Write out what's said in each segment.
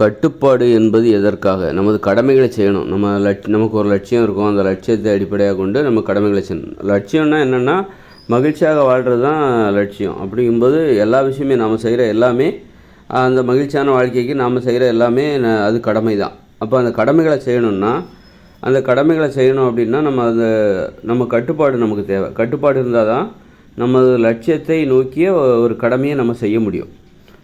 கட்டுப்பாடு என்பது எதற்காக? நமது கடமைகளை செய்யணும். நமக்கு ஒரு லட்சியம் இருக்கும். அந்த லட்சியத்தை அடிப்படையாக கொண்டு நம்ம கடமைகளை செய்யணும். லட்சியம்னா என்னென்னா, மகிழ்ச்சியாக வாழ்கிறது தான் லட்சியம். அப்படிங்கும்போது எல்லா விஷயமே நாம் செய்கிற எல்லாமே, அந்த மகிழ்ச்சியான வாழ்க்கைக்கு நாம் செய்கிற எல்லாமே அது கடமை தான். அப்போ அந்த கடமைகளை செய்யணும்னா, அந்த கடமைகளை செய்யணும் அப்படின்னா நம்ம கட்டுப்பாடு நமக்கு தேவை. கட்டுப்பாடு இருந்தால் தான் நமது லட்சியத்தை நோக்கிய ஒரு கடமையை நம்ம செய்ய முடியும்.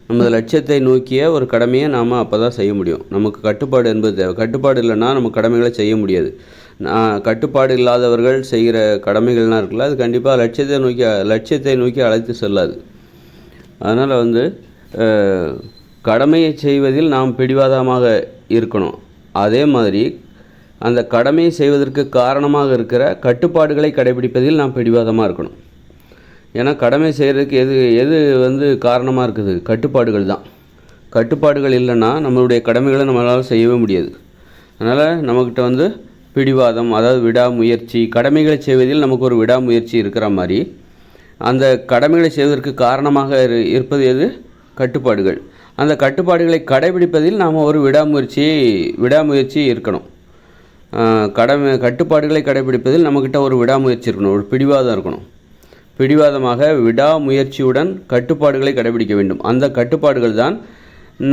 நமது லட்சியத்தை நோக்கிய ஒரு கடமையை நாம் அப்போ தான் செய்ய முடியும். நமக்கு கட்டுப்பாடு என்பது தேவை. கட்டுப்பாடு இல்லைன்னா நம்ம கடமைகளை செய்ய முடியாது. கட்டுப்பாடு இல்லாதவர்கள் செய்கிற கடமைகள்லாம் இருக்குல்ல, அது கண்டிப்பாக லட்சியத்தை நோக்கி அழைத்து செல்லாது. அதனால் கடமையை செய்வதில் நாம் பிடிவாதமாக இருக்கணும். அதே மாதிரி அந்த கடமையை செய்வதற்கு காரணமாக இருக்கிற கட்டுப்பாடுகளை கடைபிடிப்பதில் நாம் பிடிவாதமாக இருக்கணும். ஏன்னா கடமை செய்கிறதுக்கு எது காரணமாக இருக்குது? கட்டுப்பாடுகள் தான். கட்டுப்பாடுகள் இல்லைன்னா நம்மளுடைய கடமைகளை நம்மளால் செய்யவே முடியாது. அதனால் நம்மக்கிட்ட பிடிவாதம், அதாவது விடாமுயற்சி, கடமைகளை செய்வதில் நமக்கு ஒரு விடாமுயற்சி இருக்கிற மாதிரி, அந்த கடமைகளை செய்வதற்கு காரணமாக இருப்பது எது? கட்டுப்பாடுகள். அந்த கட்டுப்பாடுகளை கடைபிடிப்பதில் நாம் ஒரு விடாமுயற்சி இருக்கணும். கட்டுப்பாடுகளை கடைபிடிப்பதில் நம்மக்கிட்ட ஒரு விடாமுயற்சி இருக்கணும், ஒரு பிடிவாதம் இருக்கணும். பிடிவாதமாக விடாமுயற்சியுடன் கட்டுப்பாடுகளை கடைபிடிக்க வேண்டும். அந்த கட்டுப்பாடுகள் தான்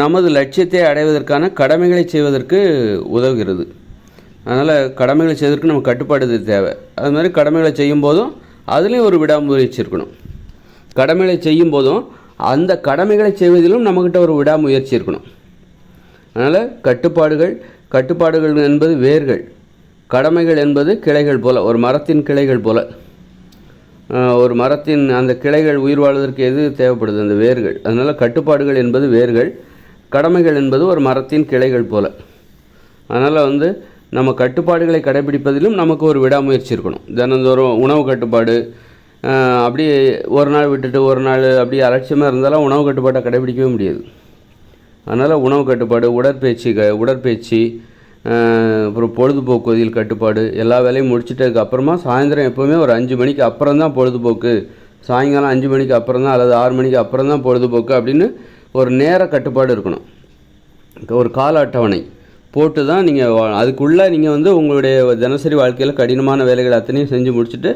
நமது லட்சியத்தை அடைவதற்கான கடமைகளை செய்வதற்கு உதவுகிறது. அதனால் கடமைகளை செய்வதற்கு நமக்கு கட்டுப்பாடு தேவை. அது மாதிரி கடமைகளை செய்யும் போதும் அதுலேயும் ஒரு விடாமுயற்சி இருக்கணும். கடமைகளை செய்யும் போதும் அந்த கடமைகளை செய்வதிலும் நம்மக்கிட்ட ஒரு விடாமுயற்சி இருக்கணும். அதனால் கட்டுப்பாடுகள் என்பது வேர்கள், கடமைகள் என்பது கிளைகள் போல், ஒரு மரத்தின் கிளைகள் போல். ஒரு மரத்தின் அந்த கிளைகள் உயிர் வாழ்வதற்கு எது தேவைப்படுது? அந்த வேர்கள். அதனால் கட்டுப்பாடுகள் என்பது வேர்கள், கடமைகள் என்பது ஒரு மரத்தின் கிளைகள் போல். அதனால் நம்ம கட்டுப்பாடுகளை கடைபிடிப்பதிலும் நமக்கு ஒரு விடாமுயற்சி இருக்கணும். தினந்தோறும் உணவு கட்டுப்பாடு, அப்படி ஒரு நாள் விட்டுட்டு ஒரு நாள் அப்படி அலட்சியமாக இருந்தாலும் உணவு கட்டுப்பாட்டை கடைபிடிக்கவே முடியாது. அதனால் உணவு கட்டுப்பாடு, உடற்பயிற்சி, அப்புறம் பொழுதுபோக்குவதில் கட்டுப்பாடு, எல்லா வேலையும் முடிச்சிட்டதுக்கு அப்புறமா சாயந்தரம் எப்போவுமே ஒரு 5 மணிக்கு அப்புறம் தான் பொழுதுபோக்கு, சாயங்காலம் 5 மணிக்கு அப்புறம் தான் அல்லது 6 மணிக்கு அப்புறம் தான் பொழுதுபோக்கு அப்படின்னு ஒரு நேர கட்டுப்பாடு இருக்கணும். ஒரு கால அட்டவணை போட்டு தான் அதுக்குள்ளே நீங்கள் உங்களுடைய தினசரி வாழ்க்கையில் கடினமான வேலைகள் அத்தனையும் செஞ்சு முடிச்சுட்டு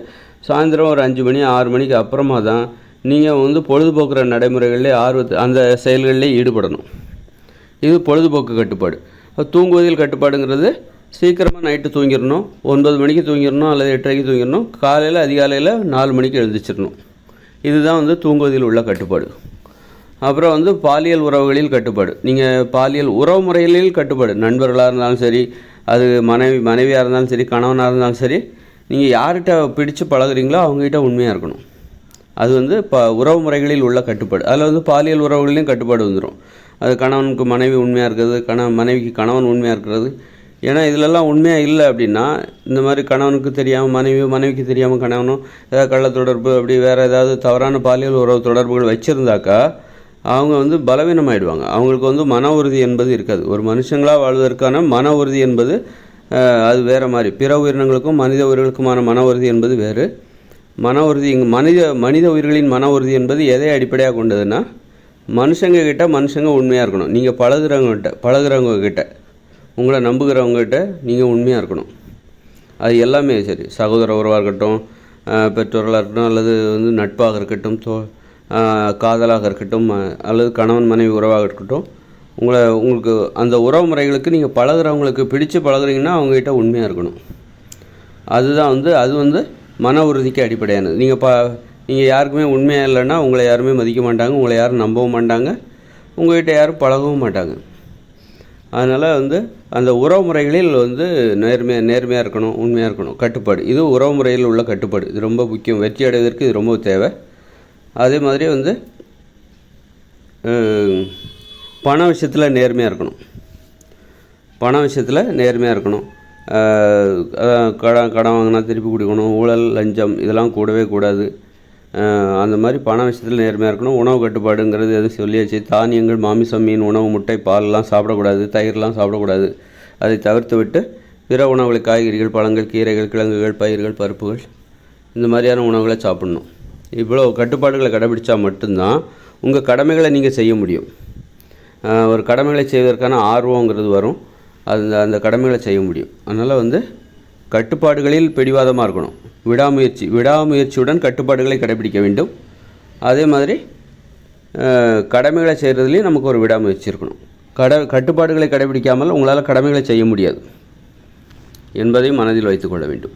சாயந்தரம் ஒரு 5 மணி 6 மணிக்கு அப்புறமா தான் நீங்கள் பொழுதுபோக்குற நடைமுறைகளிலே அந்த செயல்களிலே ஈடுபடணும். இது பொழுதுபோக்கு கட்டுப்பாடு. தூங்குவதில் கட்டுப்பாடுங்கிறது சீக்கிரமாக நைட்டு தூங்கிடணும். 9 மணிக்கு தூங்கிடணும் அல்லது 8:30க்கு தூங்கிடணும். அதிகாலையில் 4 மணிக்கு எழுந்திரிச்சிடணும். இதுதான் தூங்குவதில் உள்ள கட்டுப்பாடு. அப்புறம் பாலியல் உறவுகளில் கட்டுப்பாடு. நீங்கள் பாலியல் உறவு முறைகளில் கட்டுப்பாடு, நண்பர்களாக இருந்தாலும் சரி, அது மனைவியாக இருந்தாலும் சரி, கணவனாக இருந்தாலும் சரி, நீங்கள் யார்கிட்ட பிடிச்சு பழகுறீங்களோ அவங்ககிட்ட உண்மையாக இருக்கணும். அது உறவு முறைகளில் உள்ள கட்டுப்பாடு. அதில் பாலியல் உறவுகளிலையும் கட்டுப்பாடு வந்துடும். அது கணவனுக்கு மனைவி உண்மையாக இருக்கிறது, மனைவிக்கு கணவன் உண்மையாக இருக்கிறது. ஏன்னா இதிலெல்லாம் உண்மையாக இல்லை அப்படின்னா, இந்த மாதிரி கணவனுக்கு தெரியாமல் மனைவிக்கு தெரியாமல் கணவனும் ஏதாவது கள்ள தொடர்பு, அப்படி வேறு ஏதாவது தவறான பாலியல் உறவு தொடர்புகள் வச்சுருந்தாக்கா அவங்க பலவீனமாயிடுவாங்க. அவங்களுக்கு மன உறுதி என்பது இருக்காது. ஒரு மனுஷங்களாக வாழ்வதற்கான மன உறுதி என்பது அது வேறு மாதிரி. பிற உயிரினங்களுக்கும் மனித உயிர்களுக்குமான மன உறுதி என்பது வேறு. மன உறுதி மனித உயிர்களின் மன உறுதி என்பது எதை அடிப்படையாக கொண்டதுன்னா, மனுஷங்க உண்மையாக இருக்கணும். நீங்கள் பழகுறவங்கக்கிட்ட, உங்களை நம்புகிறவங்ககிட்ட நீங்கள் உண்மையாக இருக்கணும். அது எல்லாமே சரி, சகோதர உறவாக இருக்கட்டும், பெற்றோர்களாக இருக்கட்டும், அல்லது நட்பாக இருக்கட்டும், காதலாக இருக்கட்டும், அல்லது கணவன் மனைவி உறவாக இருக்கட்டும், உங்களுக்கு அந்த உறவு முறைகளுக்கு நீங்கள் பழகுறவங்களுக்கு பிடிச்சு பழகுறீங்கன்னா அவங்ககிட்ட உண்மையாக இருக்கணும். அதுதான் அது மன உறுதிக்கு அடிப்படையானது. நீங்கள் யாருக்குமே உண்மையாக இல்லைன்னா உங்களை யாருமே மதிக்க மாட்டாங்க, உங்களை யாரும் நம்பவும் மாட்டாங்க, உங்கள்கிட்ட யாரும் பழகவும் மாட்டாங்க. அதனால் அந்த உறவு முறைகளில் நேர்மையாக இருக்கணும், உண்மையாக இருக்கணும். கட்டுப்பாடு, இது உறவு முறையில் உள்ள கட்டுப்பாடு. இது ரொம்ப முக்கியம். வெற்றி அடைவதற்கு இது ரொம்ப தேவை. அதே மாதிரி பண விஷயத்தில் நேர்மையாக இருக்கணும். கடன் வாங்கினா திருப்பி கொடுக்கணும். ஊழல், லஞ்சம் இதெல்லாம் கூடவே கூடாது. அந்த மாதிரி பண விஷயத்தில் நேர்மையாக இருக்கணும். உணவு கட்டுப்பாடுங்கிறது எதுவும் சொல்லியாச்சு. தானியங்கள், மாமிசம், மீன், உணவு, முட்டை, பால்லாம் சாப்பிடக்கூடாது, தயிர்லாம் சாப்பிடக்கூடாது. அதை தவிர்த்து விட்டு பிற உணவுகளை, காய்கறிகள், பழங்கள், கீரைகள், கிழங்குகள், பயிர்கள், பருப்புகள், இந்த மாதிரியான உணவுகளை சாப்பிட்ணும். இவ்வளோ கட்டுப்பாடுகளை கடைபிடிச்சா மட்டும்தான் உங்கள் கடமைகளை நீங்கள் செய்ய முடியும். ஒரு கடமைகளை செய்வதற்கான ஆர்வங்கிறது வரும். அந்த கடமைகளை செய்ய முடியும். அதனால் கட்டுப்பாடுகளில் பிடிவாதமாக இருக்கணும். விடாமுயற்சியுடன் கட்டுப்பாடுகளை கடைபிடிக்க வேண்டும். அதே மாதிரி கடமைகளை செய்கிறதுலேயும் நமக்கு ஒரு விடாமுயற்சி இருக்கணும். கட்டுப்பாடுகளை கடைபிடிக்காமல் உங்களால் கடமைகளை செய்ய முடியாது என்பதையும் மனதில் வைத்துக்கொள்ள வேண்டும்.